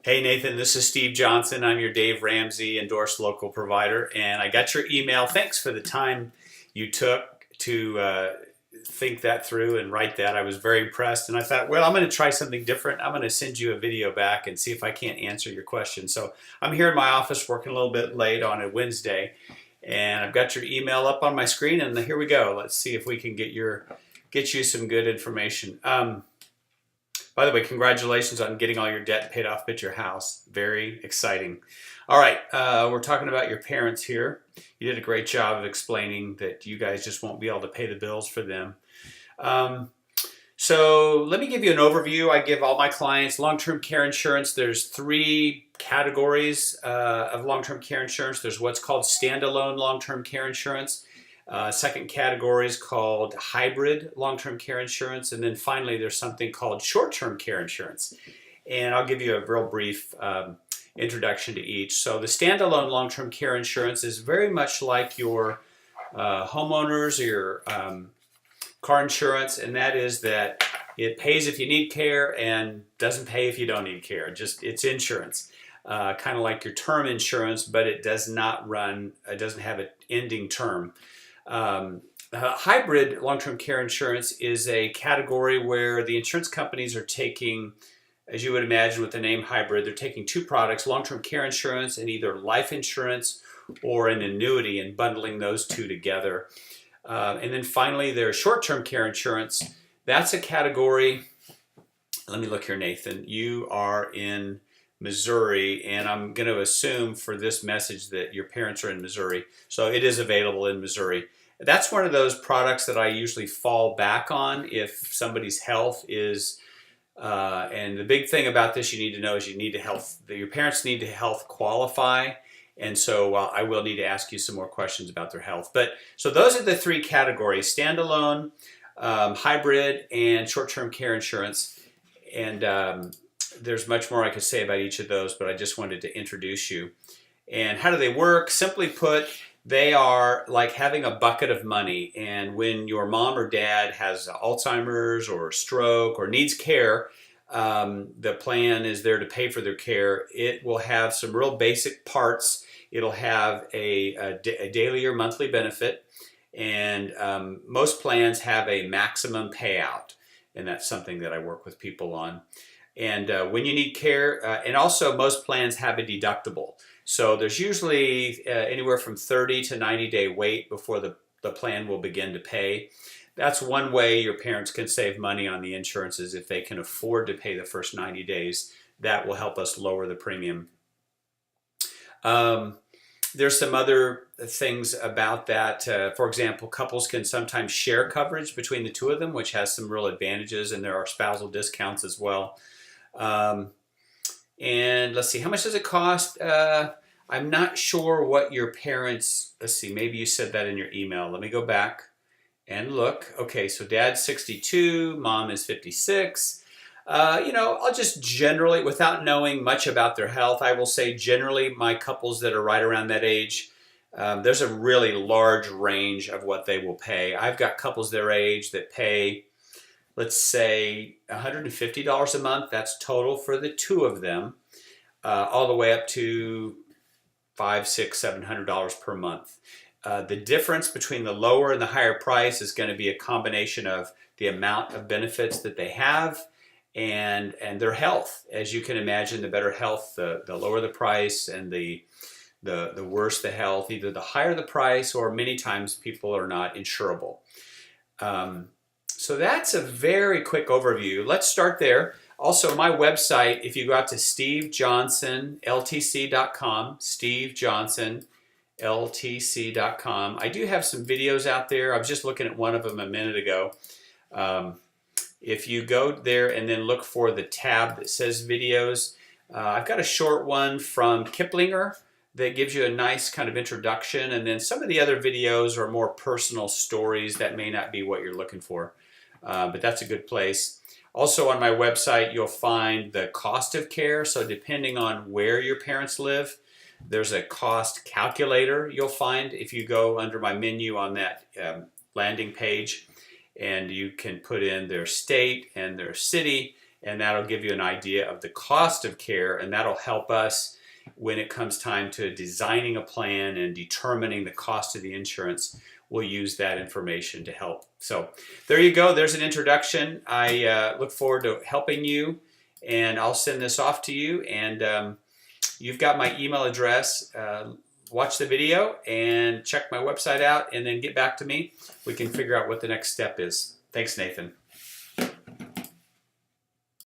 Hey Nathan, this is Steve Johnson. I'm your Dave Ramsey endorsed local provider, and I got your email. Thanks for the time you took to think that through and write that. I was very impressed, and I thought, well, I'm going to try something different. I'm going to send you a video back and see if I can't answer your question. So I'm here in my office working a little bit late on a Wednesday, and I've got your email up on my screen, and here we go. Let's see if we can get you some good information. By the way, congratulations on getting all your debt paid off at your house. Very exciting. All right, we're talking about your parents here. You did a great job of explaining that you guys just won't be able to pay the bills for them. So let me give you an overview. I give all my clients long-term care insurance. There's three categories of long-term care insurance. There's what's called standalone long-term care insurance. Second category is called hybrid long-term care insurance. And then finally, there's something called short-term care insurance. And I'll give you a real brief introduction to each. So the standalone long-term care insurance is very much like your homeowners or your car insurance, and that is that it pays if you need care and doesn't pay if you don't need care. Just it's insurance. Kind of like your term insurance, but it does not run, it doesn't have an ending term. Hybrid long-term care insurance is a category where the insurance companies are taking, as you would imagine with the name hybrid, they're taking two products, long-term care insurance and either life insurance or an annuity, and bundling those two together. And then finally, there's short-term care insurance. That's a category, let me look here, Nathan. You are in Missouri, and I'm going to assume for this message that your parents are in Missouri. So it is available in Missouri. That's one of those products that I usually fall back on if somebody's health is, and the big thing about this you need to know is your parents need to health qualify. And so I will need to ask you some more questions about their health. But so those are the three categories: standalone, hybrid, and short-term care insurance. And there's much more I could say about each of those, but I just wanted to introduce you. And how do they work? Simply put, they are like having a bucket of money. And when your mom or dad has Alzheimer's or stroke or needs care, the plan is there to pay for their care. It will have some real basic parts. It'll have a daily or monthly benefit. And most plans have a maximum payout. And that's something that I work with people on. And when you need care, and also most plans have a deductible. So there's usually anywhere from 30 to 90-day wait before the plan will begin to pay. That's one way your parents can save money on the insurances if they can afford to pay the first 90 days. That will help us lower the premium. There's some other things about that. For example, couples can sometimes share coverage between the two of them, which has some real advantages, and there are spousal discounts as well. And let's see, how much does it cost? I'm not sure what your parents, let's see, maybe you said that in your email. Let me go back and look. Okay, so dad's 62, mom is 56. I'll just generally, without knowing much about their health, I will say generally my couples that are right around that age, there's a really large range of what they will pay. I've got couples their age that pay, let's say, $150 a month. That's total for the two of them, all the way up to $500, $600, $700 per month. The difference between the lower and the higher price is going to be a combination of the amount of benefits that they have and their health. As you can imagine, the better health, the lower the price, and the worse the health. Either the higher the price, or many times people are not insurable. So that's a very quick overview. Let's start there. Also, my website, if you go out to stevejohnsonltc.com, stevejohnsonltc.com, I do have some videos out there. I was just looking at one of them a minute ago. If you go there and then look for the tab that says videos, I've got a short one from Kiplinger that gives you a nice kind of introduction, and then some of the other videos are more personal stories that may not be what you're looking for. But that's a good place. Also on my website, you'll find the cost of care. So depending on where your parents live, there's a cost calculator you'll find if you go under my menu on that landing page, and you can put in their state and their city, and that'll give you an idea of the cost of care, and that'll help us when it comes time to designing a plan and determining the cost of the insurance. We'll use that information to help. So there you go. There's an introduction. I look forward to helping you, and I'll send this off to you. And you've got my email address. Watch the video and check my website out, and then get back to me. We can figure out what the next step is. Thanks, Nathan.